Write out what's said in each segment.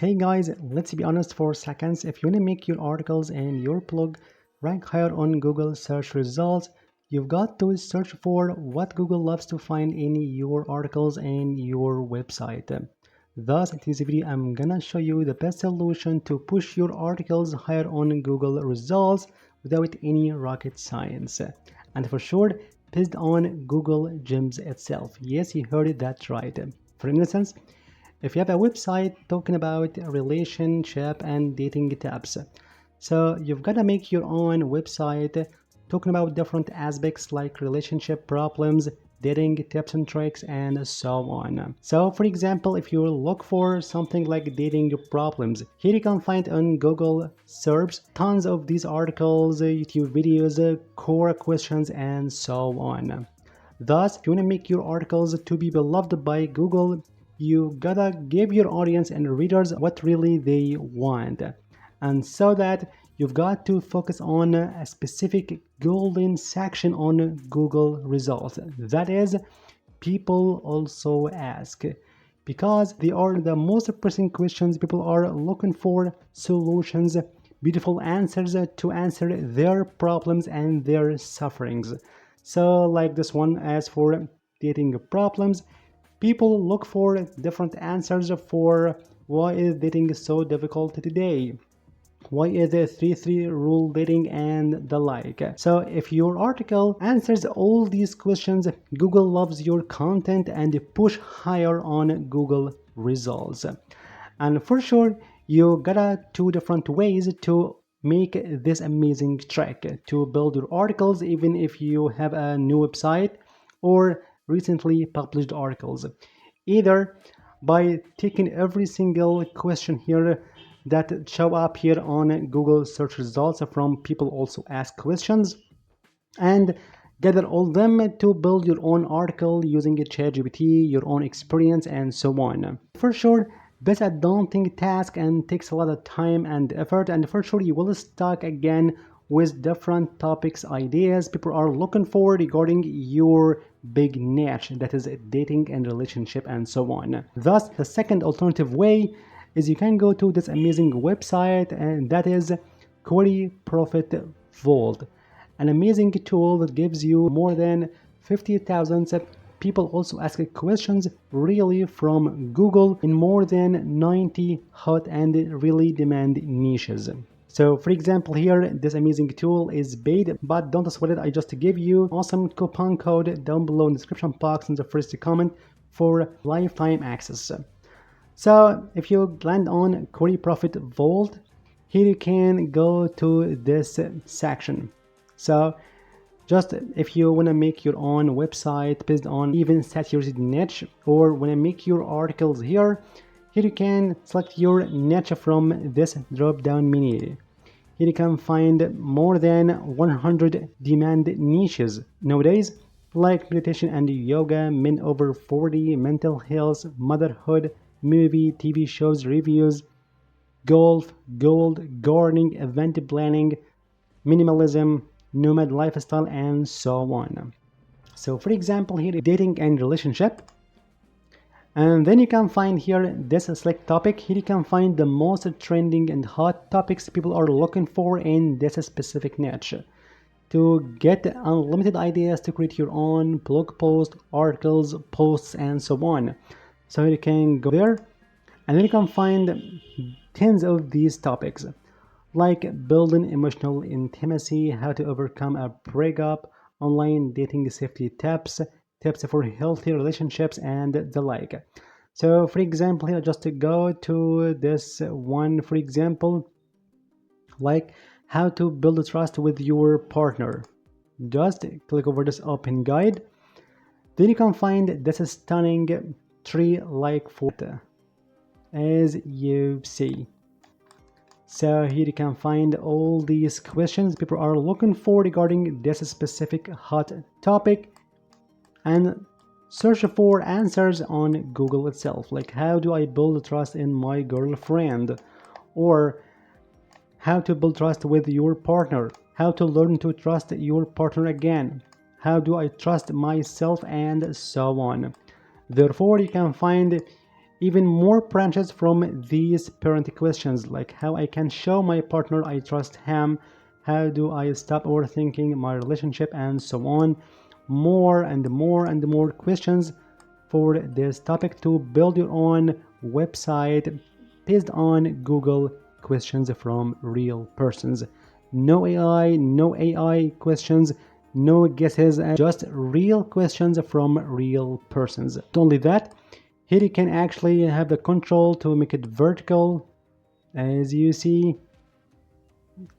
Hey guys, let's be honest for seconds. If you want to make your articles and your blog rank higher on Google search results, you've got to search for what Google loves to find in your articles and your website. Thus, in this video, I'm gonna show you the best solution to push your articles higher on Google results without any rocket science. And for sure, based on Google Gems itself. Yes, you heard that right. For instance, if you have a website talking about relationship and dating tips, so you've got to make your own website talking about different aspects like relationship problems, dating tips and tricks, and so on. So for example, if you look for something like dating problems, here you can find on Google search tons of these articles, YouTube videos, core questions, and so on. Thus, if you want to make your articles to be beloved by Google, you gotta give your audience and readers what really they want. And so that you've got to focus on a specific golden section on Google results. That is, people also ask. Because they are the most pressing questions, people are looking for solutions, beautiful answers to answer their problems and their sufferings. So, like this one, as for dating problems, people look for different answers for why is dating so difficult today. Why is the 3-3 rule dating and the like? So if your article answers all these questions, Google loves your content and push higher on Google results. And for sure, you got two different ways to make this amazing trick to build your articles, even if you have a new website or recently published articles. Either by taking every single question here that show up here on Google search results from people also ask questions and gather all them to build your own article using ChatGPT, your own experience, and so on. For sure, that's a daunting task and takes a lot of time and effort, and for sure you will stuck again with different topics, ideas people are looking for regarding your big niche, that is dating and relationship and so on. Thus, the second alternative way is you can go to this amazing website, and that is Query Profit Vault, an amazing tool that gives you more than 50,000 people also ask questions really from Google in more than 90 hot and really demand niches. So for example, here this amazing tool is paid, but don't sweat it, I just give you awesome coupon code down below in the description box in the first comment for lifetime access. So if you land on Query Profit Vault, here you can go to this section. So just if you want to make your own website based on even saturated niche, or want to make your articles here you can select your niche from this drop down menu. Here you can find more than 100 demand niches nowadays, like meditation and yoga, men over 40, mental health, motherhood, movie, TV shows, reviews, golf, gold, gardening, event planning, minimalism, nomad lifestyle, and so on. So for example, here dating and relationship. And then you can find here this select topic. Here you can find the most trending and hot topics people are looking for in this specific niche. To get unlimited ideas to create your own blog post, articles, posts, and so on. So you can go there, and then you can find tens of these topics, like building emotional intimacy, how to overcome a breakup, online dating safety tips, tips for healthy relationships, and the like. So for example, here just to go to this one, for example, like how to build trust with your partner. Just click over this open guide. Then you can find this stunning tree-like photo, as you see. So here you can find all these questions people are looking for regarding this specific hot topic, and search for answers on Google itself, like how do I build trust in my girlfriend, or how to build trust with your partner, how to learn to trust your partner again, how do I trust myself, and so on. Therefore, you can find even more branches from these parent questions, like how I can show my partner I trust him, how do I stop overthinking my relationship, and so on. More and more and more questions for this topic to build your own website based on Google questions from real persons. No AI, no AI questions, no guesses, just real questions from real persons. Not only that, here you can actually have the control to make it vertical, as you see,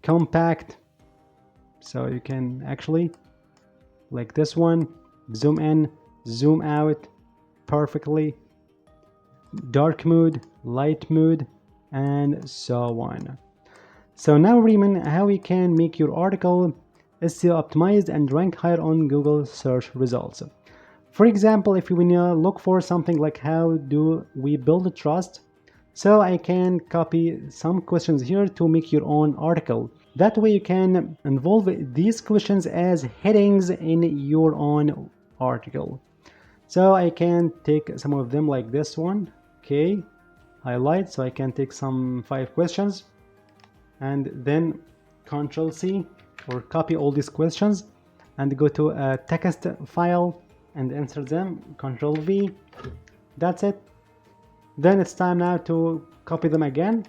compact. So you can actually, like this one, zoom in, zoom out perfectly, dark mode, light mode, and so on. So now, Riemann, how we can make your article SEO optimized and rank higher on Google search results. For example, if you want to look for something like how do we build trust, so I can copy some questions here to make your own article. That way you can involve these questions as headings in your own article. So I can take some of them like this one, okay, highlight, so I can take some 5 questions and then Control C or copy all these questions and go to a text file and insert them, Control V. That's it. Then it's time now to copy them again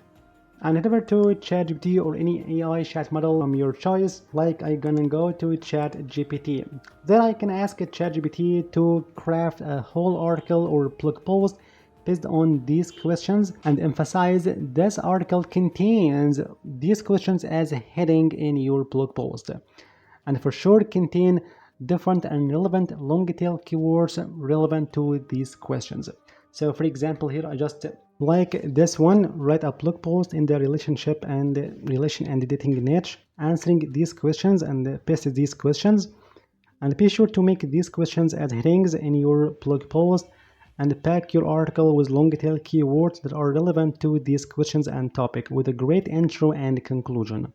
and head over to ChatGPT or any AI chat model from your choice. Like I'm gonna go to ChatGPT. Then I can ask ChatGPT to craft a whole article or blog post based on these questions and emphasize this article contains these questions as a heading in your blog post, and for sure contain different and relevant long tail keywords relevant to these questions. So for example, here I just like this one, write a blog post in the relationship and relation and dating niche, answering these questions and paste these questions. And be sure to make these questions as headings in your blog post and pack your article with long tail keywords that are relevant to these questions and topic with a great intro and conclusion.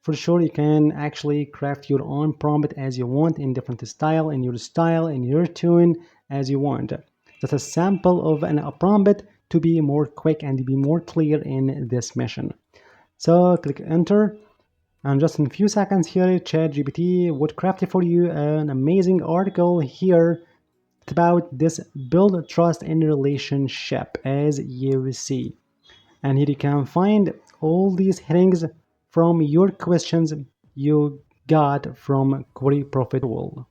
For sure, you can actually craft your own prompt as you want in different style, in your tune as you want. That's a sample of a prompt to be more quick and be more clear in this mission. So click enter, and just in a few seconds here, ChatGPT would craft for you an amazing article here about this build trust in relationship, as you see. And here you can find all these headings from your questions you got from Query Profit Tool,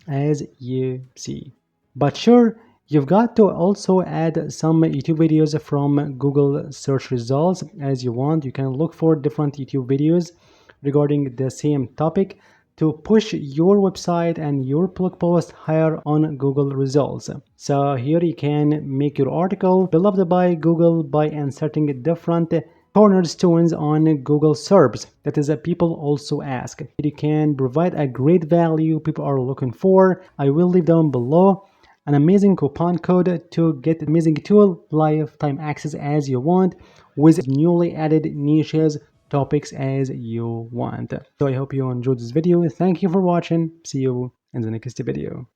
as you see. But sure, you've got to also add some YouTube videos from Google search results as you want. You can look for different YouTube videos regarding the same topic to push your website and your blog post higher on Google results. So here you can make your article beloved by Google by inserting different cornerstones on Google SERPs. That is, people also ask. You can provide a great value people are looking for. I will leave down below an amazing coupon code to get amazing tool lifetime access as you want with newly added niches topics as you want. So I hope you enjoyed this video. Thank you for watching. See you in the next video.